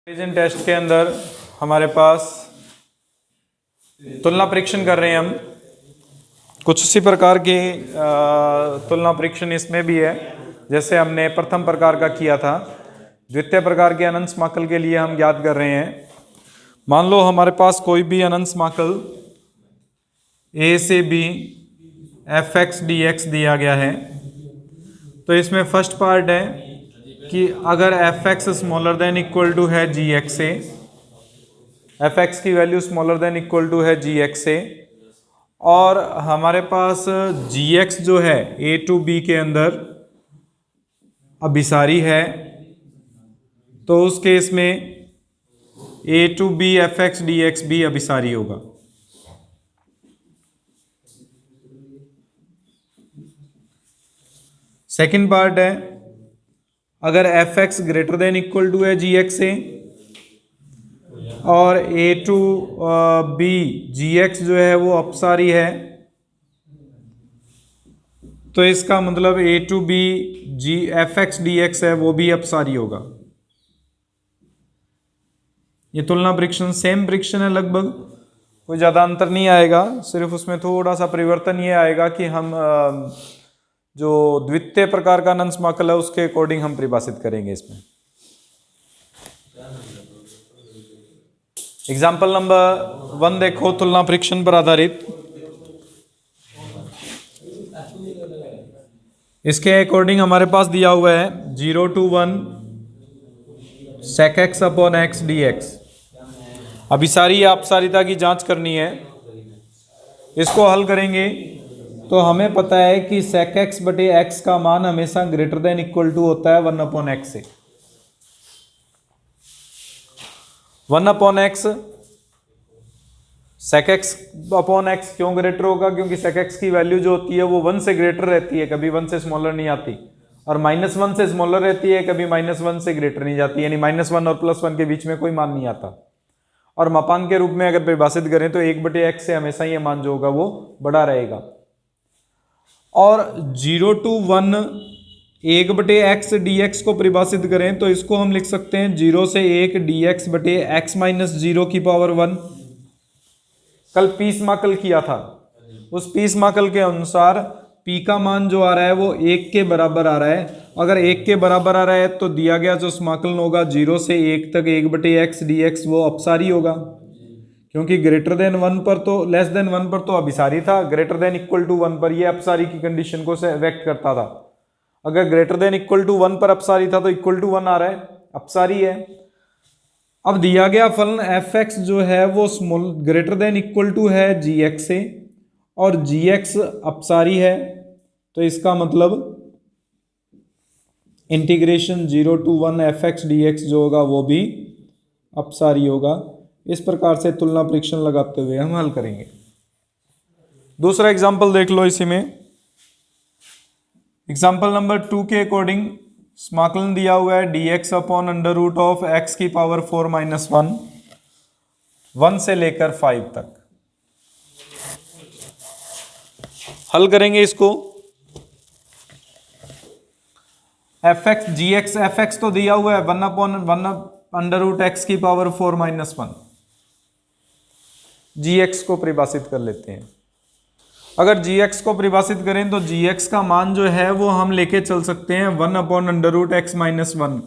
Comparison test के अंदर हमारे पास तुलना परीक्षण कर रहे हैं हम। कुछ उसी प्रकार की तुलना परीक्षण इसमें भी है जैसे हमने प्रथम प्रकार का किया था। द्वितीय प्रकार के अनंत समाकल के लिए हम ज्ञात कर रहे हैं। मान लो हमारे पास कोई भी अनंत समाकल a से b f(x) dx दिया गया है। तो इसमें फर्स्ट पार्ट है कि अगर f(x) smaller than equal to है g(x) से, f(x) की value smaller than equal to है g(x) से, और हमारे पास g(x) जो है a to b के अंदर अभिसारी है, तो उस केस में a to b f(x) dx भी अभिसारी होगा। सेकंड पार्ट है अगर f(x) greater than equal to है g(x) से और a to b g(x) जो है वो अपसारी है, तो इसका मतलब a to b g f(x) dx है वो भी अपसारी होगा। ये तुलना परीक्षण सेम परीक्षण है, लगभग कोई ज़्यादा अंतर नहीं आएगा। सिर्फ उसमें थोड़ा सा परिवर्तन ये आएगा कि हम जो द्वितीय प्रकार का अनंत समाकल है उसके अकॉर्डिंग हम परिभाषित करेंगे इसमें। एग्जाम्पल नंबर 1 देखो, तुलना परीक्षण पर आधारित। इसके अकॉर्डिंग हमारे पास दिया हुआ है 0 to 1 sec x upon x dx। अभिसारी या अपसारिता की जांच करनी है। इसको हल करेंगे तो हमें पता है कि sec x बटे x का मान हमेशा ग्रेटर देन इक्वल टू होता है 1 अपॉन x से। 1 upon x sec x upon x क्यों ग्रेटर होगा? क्योंकि sec x की वैल्यू जो होती है वो 1 से ग्रेटर रहती है, कभी 1 से स्मॉलर नहीं आती, और -1 से स्मॉलर रहती है, कभी -1 से ग्रेटर नहीं जाती, यानी -1 और +1 के बीच में कोई मान नहीं आता। और मापांक के रूप में अगर परिभाषित करें तो 1 बटे x से हमेशा ये मान जो होगा वो बड़ा रहेगा। और 0 to 1 1 बटे x dx को परिभाषित करें तो इसको हम लिख सकते हैं 0 से 1 dx बटे x माइनस 0 की पावर 1। कल पी समाकल किया था, उस पी समाकल के अनुसार p का मान जो आ रहा है वो 1 के बराबर आ रहा है। अगर 1 के बराबर आ रहा है तो दिया गया जो समाकलन होगा 0 से 1 तक 1 बटे x dx वो अपसारी होगा, क्योंकि ग्रेटर देन 1 पर तो लेस देन 1 पर तो अभिसारी था, ग्रेटर देन इक्वल टू 1 पर ये अपसारी की कंडीशन को व्यक्त करता था। अगर ग्रेटर देन इक्वल टू 1 पर अपसारी था तो इक्वल टू 1 आ रहा है, अपसारी है। अब दिया गया फलन f(x) जो है वो small greater than equal to है g(x) से, और g(x) अपसारी है, तो इसका मतलब इंटीग्रेशन 0 to 1 f(x) dx जो होगा वो भी अपसारी होगा। इस प्रकार से तुलना परीक्षण लगाते हुए हम हल करेंगे। दूसरा एग्जांपल देख लो इसी में। एग्जांपल नंबर 2 के अकॉर्डिंग समाकलन दिया हुआ है dx upon under root of x की पावर 4 माइनस 1 से लेकर 5 तक। हल करेंगे इसको। f(x) gx f(x) तो दिया हुआ है 1 अपॉन 1 अंडर रूट x की पावर 4 माइनस 1। gx को परिभाषित कर लेते हैं। अगर gx को परिभाषित करें तो gx का मान जो है वो हम लेके चल सकते हैं 1 upon under root x minus 1।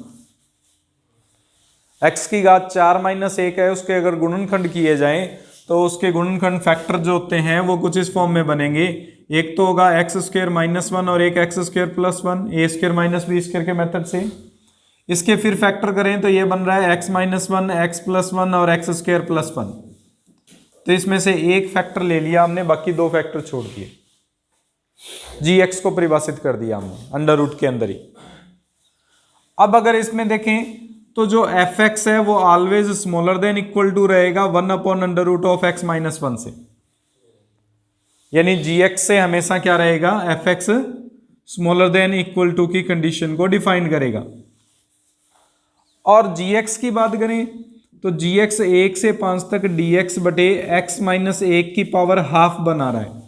x की घात 4 माइनस 1 है, उसके अगर गुणनखंड किए जाएं तो उसके गुणनखंड फैक्टर जो होते हैं वो कुछ इस फॉर्म में बनेंगे। एक तो होगा एक्स स्क्वायर माइनस 1 और एक एक्स स्क्वायर प्लस 1 ए स्क्वायर माइनस बी स्क्वायर के मेथड से। इसके फिर फैक्टर करें तो ये बन रहा है एक्स माइनस 1 एक्स प्लस 1 और एक्स स्क्वायर प्लस 1। तो इसमें से एक फैक्टर ले लिया हमने, बाकी दो फैक्टर छोड़ दिए। gx को परिभाषित कर दिया हमने अंडर रूट के अंदर ही। अब अगर इसमें देखें तो जो f(x) है वो always smaller than equal to रहेगा 1 upon under root of x minus 1 से, यानी gx से हमेशा क्या रहेगा, f(x) smaller than equal to की कंडीशन को डिफाइन करेगा। और gx की बात करें तो gx 1 से 5 तक dx बटे x माइनस 1 की पावर हाफ बना रहा है।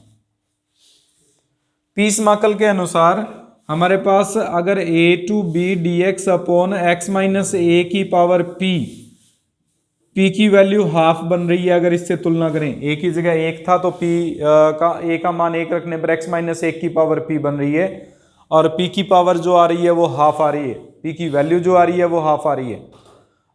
पी समाकल के अनुसार हमारे पास अगर a to b dx upon x minus a की पावर p p की वैल्यू हाफ बन रही है। अगर इससे तुलना करें, a की जगह 1 था तो p a का मान 1 रखने पर x माइनस 1 की पावर p बन रही है, और p की पावर जो आ रही है वो हाफ आ रही है, p की वैल्यू जो आ रही है वो हाफ आ रही है।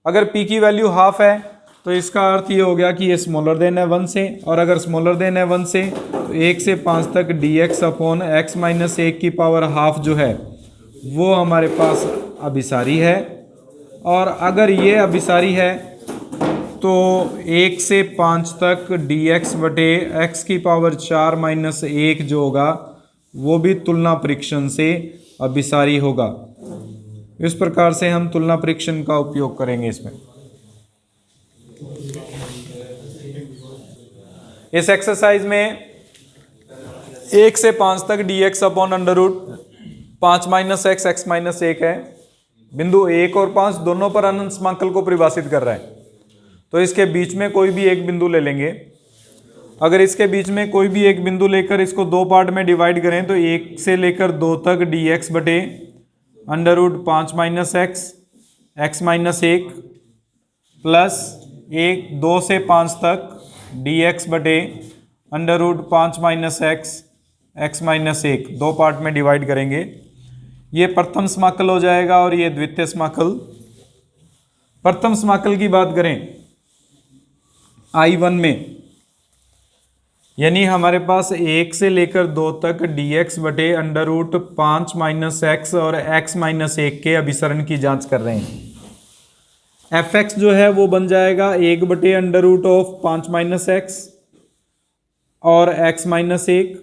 अगर p की वैल्यू हाफ है तो इसका अर्थ ये हो गया कि ये स्मॉलर देन है 1 से, और अगर स्मॉलर देन है 1 से तो 1 से 5 तक dx अपॉन x माइनस 1 की पावर हाफ जो है वो हमारे पास अभिसारी है। और अगर ये अभिसारी है तो 1 से 5 तक dx बटे x की पावर 4 माइनस 1 जो होगा वो भी तुलना परीक्षण से अभिसारी होगा। इस प्रकार से हम तुलना परीक्षण का उपयोग करेंगे इसमें। इस एक्सरसाइज में 1 से 5 तक dx upon under root 5 minus x minus 1 है। बिंदु 1 और 5 दोनों पर अनंत समाकल को परिभाषित कर रहा है, तो इसके बीच में कोई भी एक बिंदु ले लेंगे। अगर इसके बीच में कोई भी एक बिंदु लेकर इसको दो पार्ट में डिवाइड करें तो 1 से लेकर 2 तक dx बटे under root 5 minus x minus 1 plus 2 से 5 तक dx बटे under root 5 minus x minus 1 दो पार्ट में डिवाइड करेंगे। ये प्रथम समाकल हो जाएगा और ये द्वितीय समाकल। प्रथम समाकल की बात करें I1 में, यानी हमारे पास 1 से लेकर 2 तक dx बटे अंडर रूट 5 माइनस x और x माइनस 1 के अभिसरण की जांच कर रहे हैं। fx जो है वो बन जाएगा 1 बटे under root of 5 minus x और x माइनस 1।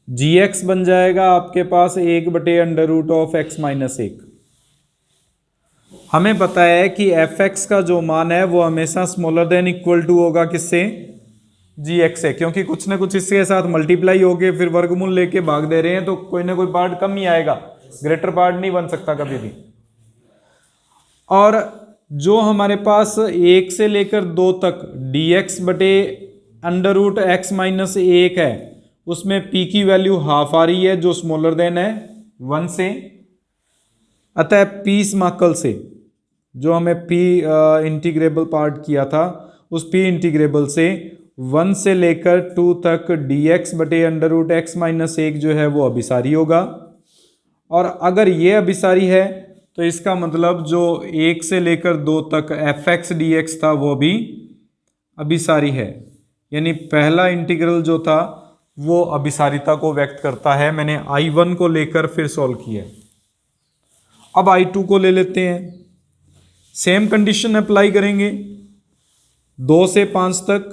gx बन जाएगा आपके पास 1 बटे under root of x minus 1। हमें पता है कि fx का जो मान है वो हमेशा स्मॉलर देन इक्वल टू होगा किससे, gx से, क्योंकि कुछ ना कुछ इसके साथ मल्टीप्लाई होके फिर वर्गमूल लेके भाग दे रहे हैं तो कोई ना कोई पार्ट कम ही आएगा, ग्रेटर पार्ट नहीं बन सकता कभी भी। और जो हमारे पास 1 से लेकर 2 तक dx बटे अंडर रूट x माइनस 1 है उसमें p की वैल्यू हाफ आ रही है जो स्मॉलर देन है 1 से। अतः p समाकल से जो हमें p इंटीग्रेबल पार्ट किया था उस p इंटीग्रेबल से 1 से लेकर 2 तक dx बटे अंडर रूट x माइनस 1 जो है वो अभिसारी होगा। और अगर ये अभिसारी है तो इसका मतलब जो 1 से लेकर 2 तक fx dx था वो भी अभिसारी है, यानी पहला इंटीग्रल जो था वो अभिसारिता को व्यक्त करता है। मैंने I1 को लेकर फिर सॉल्व किया। अब I2 को ले लेते हैं, सेम कंडीशन अप्लाई करेंगे। 2 से 5 तक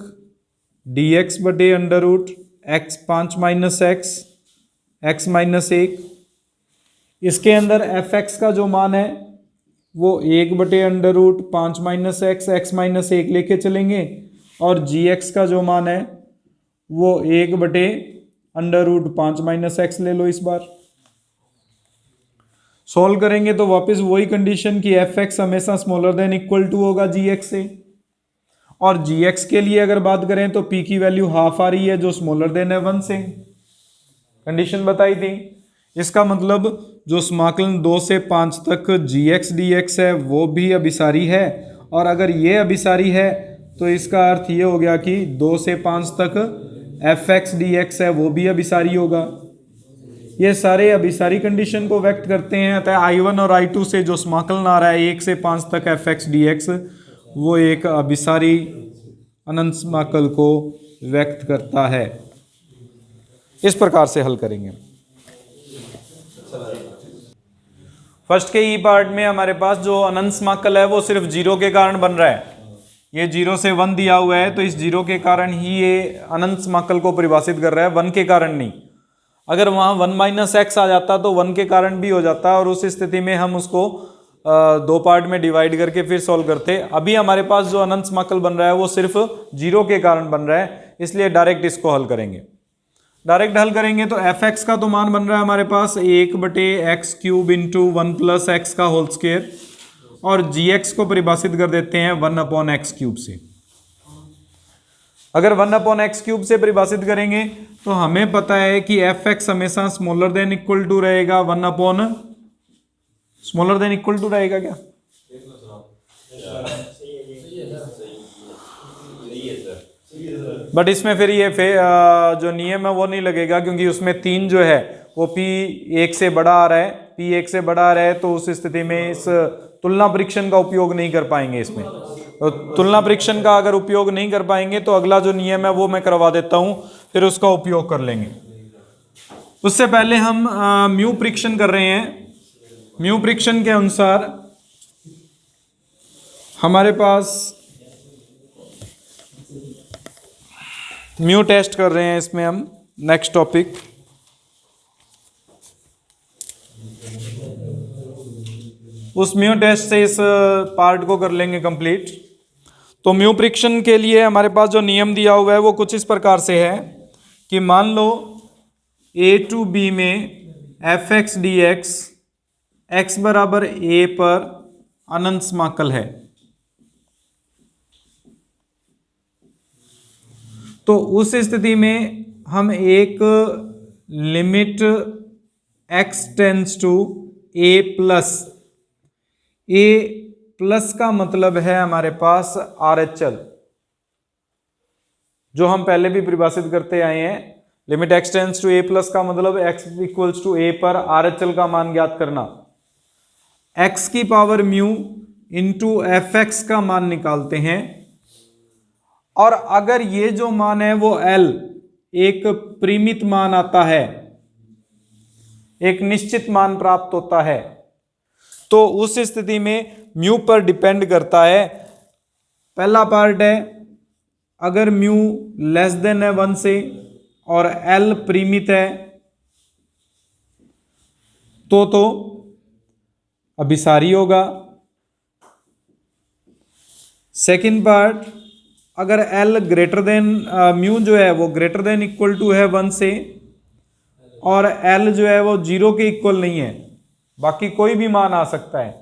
dx बटे under root x 5 minus x minus 1। इसके अंदर fx का जो मान है वो 1 बटे under root 5 minus x minus 1 लेके चलेंगे, और gx का जो मान है वो 1 बटे अंडर रूट 5 माइनस x ले लो। इस बार सॉल्व करेंगे तो वापस वही कंडीशन कि fx हमेशा स्मॉलर देन इक्वल टू होगा gx से, और gx के लिए अगर बात करें तो p की वैल्यू हाफ आ रही है जो स्मॉलर देन है 1 से, कंडीशन बताई थी। इसका मतलब जो समाकलन 2 से 5 तक gx dx है वो भी अभिसारी है, और अगर ये अभिसारी है तो इसका अर्थ ये हो गया कि 2 से 5 तक fx dx है वो भी अभिसारी होगा। ये सारे अभिसारी कंडीशन को व्यक्त करते हैं। अतः I1 और I2 से जो समाकलन आ रहा है 1 से 5 तक fx dx वो एक अभिसारी अनंत समाकल को व्यक्त करता है। इस प्रकार से हल करेंगे। फर्स्ट के ई पार्ट में हमारे पास जो अनंत समाकल है वो सिर्फ जीरो के कारण बन रहा है। ये 0 से 1 दिया हुआ है तो इस 0 के कारण ही ये अनंत समाकल को परिभाषित कर रहा है, 1 के कारण नहीं। अगर वहाँ 1 माइनस एक्स आ जाता तो 1 के कारण भी हो जाता, और उस स्थिति में हम उसको दो पार्ट में डिवाइड करके फिर सॉल्व करते। अभी हमारे पास जो अनंत समाकल बन रहा है वो सिर्फ 0 के कारण बन रहा है, इसलिए डायरेक्ट इसको हल करेंगे। डायरेक्ट हल करेंगे तो fx का तो मान बन रहा है हमारे पास 1 बटे x cube into 1 plus x का होल स्क्वायर, और gx को परिभाषित कर देते हैं 1 अपॉन एक्स क्यूब से। अगर 1 अपॉन एक्स क्यूब से परिभाषित करेंगे तो हमें पता है कि fx हमेशा स्मॉलर देन इक्वल टू रहेगा 1 upon smaller than equal to रहेगा क्या? बट इसमें फिर ये जो नियम है वो नहीं लगेगा, क्योंकि उसमें 3 जो है वो P 1 से बड़ा आ रहा है, P 1 से बड़ा आ रहा है, तो उस स्थिति में इस तुलना परीक्षण का उपयोग नहीं कर पाएंगे इसमें। तो तुलना परीक्षण का अगर उपयोग नहीं कर पाएंगे तो अगला जो नियम है वो मैं करवा देता हूं, फिर उसका उपयोग कर लेंगे। उससे पहले हम म्यू परीक्षण कर रहे हैं। म्यू परीक्षण के अनुसार हमारे पास म्यू टेस्ट कर रहे हैं, इसमें हम नेक्स्ट टॉपिक उस म्यू टेस्ट से इस पार्ट को कर लेंगे कंप्लीट। तो म्यू परीक्षण के लिए हमारे पास जो नियम दिया हुआ है वो कुछ इस प्रकार से है कि मान लो a टू b में F x d x x बराबर a पर अनंत समाकल है, तो उस स्थिति में हम एक limit x tends to a plus, a plus का मतलब है हमारे पास RHL, जो हम पहले भी परिभाषित करते आए हैं। Limit x tends to a plus का मतलब x इक्वल्स टू a पर RHL का मान ज्ञात करना। x की power mu into f x का मान निकालते हैं, और अगर ये जो मान है वो L एक परिमित मान आता है, एक निश्चित मान प्राप्त होता है, तो उस स्थिति में म्यू पर डिपेंड करता है। पहला पार्ट है अगर म्यू लेस देन है 1 से और L परिमित है तो अभिसारी होगा। सेकंड पार्ट, अगर L ग्रेटर देन म्यू जो है वो ग्रेटर देन इक्वल टू है 1 से और L जो है वो 0 के इक्वल नहीं है, बाकी कोई भी मान आ सकता है।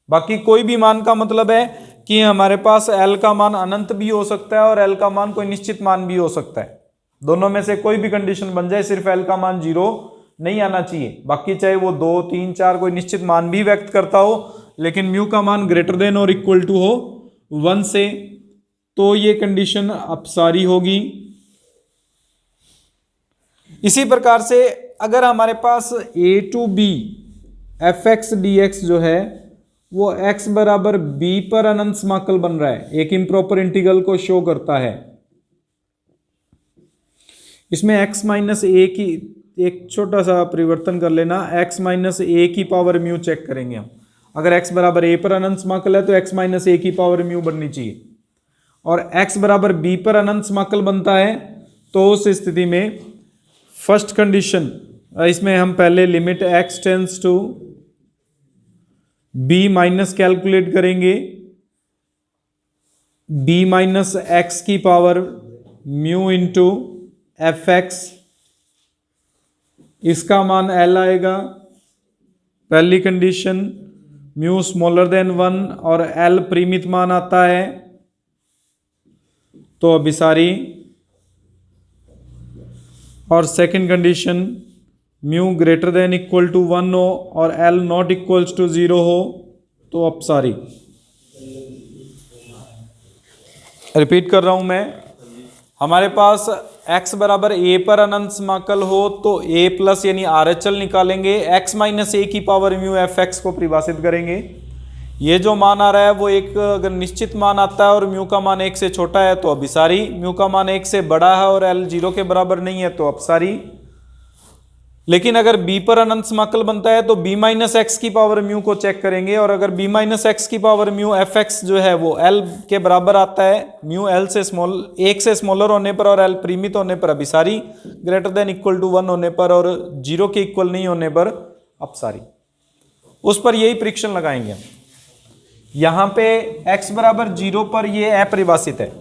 बाकी कोई भी मान का मतलब है कि हमारे पास L का मान अनंत भी हो सकता है और L का मान कोई निश्चित मान भी हो सकता है। दोनों में से कोई भी कंडीशन बन जाए, सिर्फ L का मान 0 नहीं आना चाहिए। बाकी चाहे वो 2, 3, 4 कोई निश्चित मान भी व्यक्त करता हो, लेकिन म्यू का मान ग्रेटर देन और इक्वल टू हो 1 से, तो ये कंडीशन अपसारी होगी। इसी प्रकार से अगर हमारे पास a to b f x d x जो है वो x बराबर b पर अनंत समाकल बन रहा है, एक इम्प्रॉपर इंटीग्रल को शो करता है। इसमें x माइनस ए की एक छोटा सा परिवर्तन कर लेना, x माइनस ए की पावर म्यू चेक करेंगे हम। अगर x बराबर a पर अनंत समाकल है तो x माइनस ए की पावर म्यू बननी चाहिए, और x बराबर b पर अनंत समाकल बनता है तो उस स्थिति में फर्स्ट कंडीशन, इसमें हम पहले limit x tends to b minus calculate करेंगे, b माइनस एक्स की power mu into f x, इसका मान L आएगा। पहली कंडीशन, म्यू स्मॉलर देन 1 और L परिमित मान आता है तो अभिसारी। और second condition, mu greater than equal to 1 हो और L नॉट इक्वल्स टू 0 हो तो अपसारी। रिपीट कर रहा हूं मैं, हमारे पास x बराबर a पर अनंत समाकल हो तो a प्लस यानी RHL निकालेंगे, x माइनस a की पावर म्यू एफ एक्स को परिभाषित करेंगे। ये जो मान आ रहा है वो एक अगर निश्चित मान आता है और म्यू का मान 1 से छोटा है तो अभिसारी, म्यू का मान 1 से बड़ा है और L 0 के बराबर नहीं है तो अपसारी। लेकिन अगर b पर अनंत समाकल बनता है तो b माइनस एक्स की पावर म्यू को चेक करेंगे, और अगर b माइनस एक्स की पावर म्यू एफ एक्स जो है वो L के बराबर आता है, म्यू L से 1 से स्मॉलर होने पर और L परिमित होने पर अभिसारी, ग्रेटर देन इक्वल टू 1 होने पर और 0 के इक्वल नहीं होने पर अपसारी। उस पर यही परीक्षण लगाएंगे हम। यहां पे x बराबर 0 पर ये अपरिभाषित है।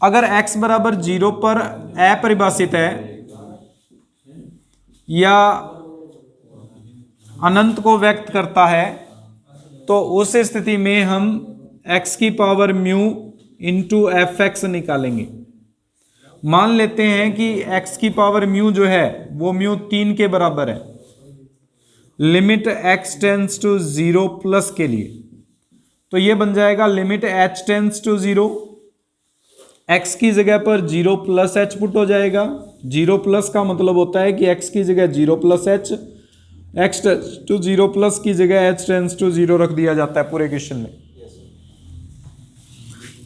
अगर x बराबर 0 पर अपरिभाषित है या अनंत को व्यक्त करता है तो उस स्थिति में हम x की power mu into f x निकालेंगे। मान लेते हैं कि x की पावर म्यू जो है वो म्यू 3 के बराबर है limit x tends to 0 plus के लिए, तो ये बन जाएगा limit h tends to 0 x की जगह पर 0 प्लस एच पुट हो जाएगा। 0 प्लस का मतलब होता है कि x की जगह 0 plus h, x to 0 plus की जगह h टेंस टू 0 रख दिया जाता है पूरे क्वेश्चन में।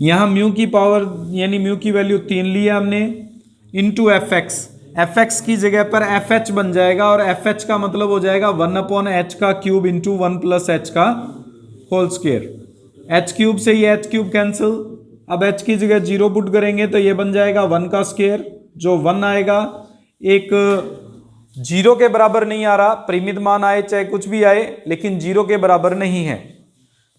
यहां म्यू की पावर यानी म्यू की वैल्यू 3 लिया हमने इनटू एफ एक्स की जगह पर एफ एच बन जाएगा और एफ एच का मतलब हो जाएगा 1/h का क्यूब इंटू 1 प्लस एच का होल स्क्वायर। एच क्यूब से ये एच क्यूब कैंसिल, अब h की जगह 0 पुट करेंगे तो ये बन जाएगा 1 का स्क्वायर, जो 1 आएगा एक 0 के बराबर नहीं आ रहा, परिमित मान आए चाहे कुछ भी आए लेकिन 0 के बराबर नहीं है।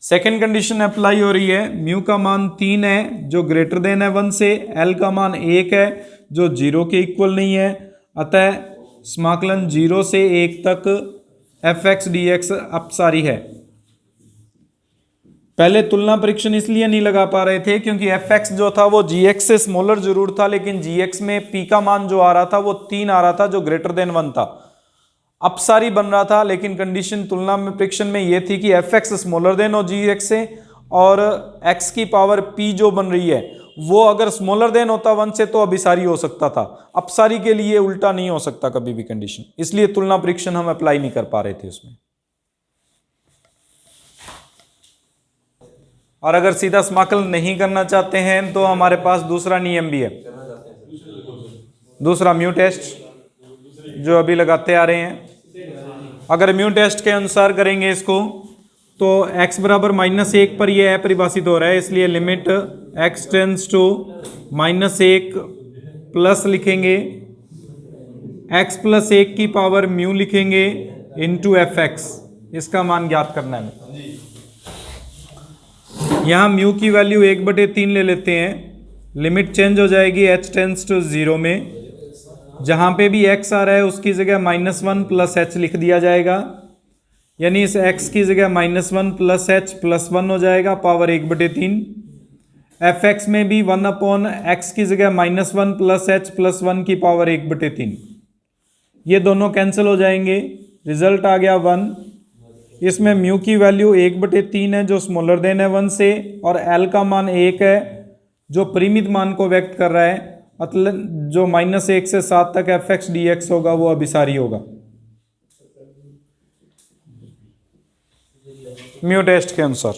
सेकेंड कंडीशन अप्लाई हो रही है, म्यू का मान 3 है जो ग्रेटर देन है 1 से, एल का मान 1 है जो 0 के इक्वल नहीं है, अतः समाकलन 0 से 1 तक एफ एक्स डी एक्स अपसारी है। पहले तुलना परीक्षण इसलिए नहीं लगा पा रहे थे क्योंकि एफ एक्स जो था वो जी एक्स से स्मॉलर जरूर था, लेकिन जी एक्स में पी का मान जो आ रहा था वो 3 आ रहा था जो ग्रेटर देन 1 था, अपसारी बन रहा था। लेकिन कंडीशन तुलना में परीक्षण में ये थी कि एफ एक्स स्मॉलर देन हो जी एक्स से, और एक्स की पावर पी जो बन रही है वो अगर स्मॉलर देन होता 1 से तो अभिसारी हो सकता था, अपसारी के लिए उल्टा नहीं हो सकता कभी भी कंडीशन, इसलिए तुलना परीक्षण हम अप्लाई नहीं कर पा रहे थे उसमें। और अगर सीधा समाकलन नहीं करना चाहते हैं तो हमारे पास दूसरा नियम भी है, दूसरा म्यू टेस्ट जो अभी लगाते आ रहे हैं। अगर म्यू टेस्ट के अनुसार करेंगे इसको तो x बराबर -1 पर यह अपरिभाषित हो रहा है, इसलिए limit x tends to -1 plus लिखेंगे x प्लस 1 की पावर म्यू लिखेंगे इंटू एफ एक्स, इसका मान ज्ञात करना है। यहां म्यू की वैल्यू 1/3 ले लेते हैं, लिमिट चेंज हो जाएगी h टेंस टू 0 में, जहां पे भी x आ रहा है उसकी जगह -1 प्लस h लिख दिया जाएगा, यानी इस x की जगह -1 प्लस h प्लस 1 हो जाएगा पावर 1/3। एफ एक्स में भी 1/x की जगह -1 प्लस h प्लस 1 की पावर 1/3, ये दोनों कैंसिल हो जाएंगे, रिजल्ट आ गया 1। इसमें म्यू की वैल्यू 1/3 है जो स्मॉलर देन है 1 से, और एल का मान 1 है जो परिमित मान को व्यक्त कर रहा है, मतलब जो -1 से 7 तक एफ एक्स डी एक्स होगा वो अभिसारी होगा म्यू टेस्ट के अनुसार।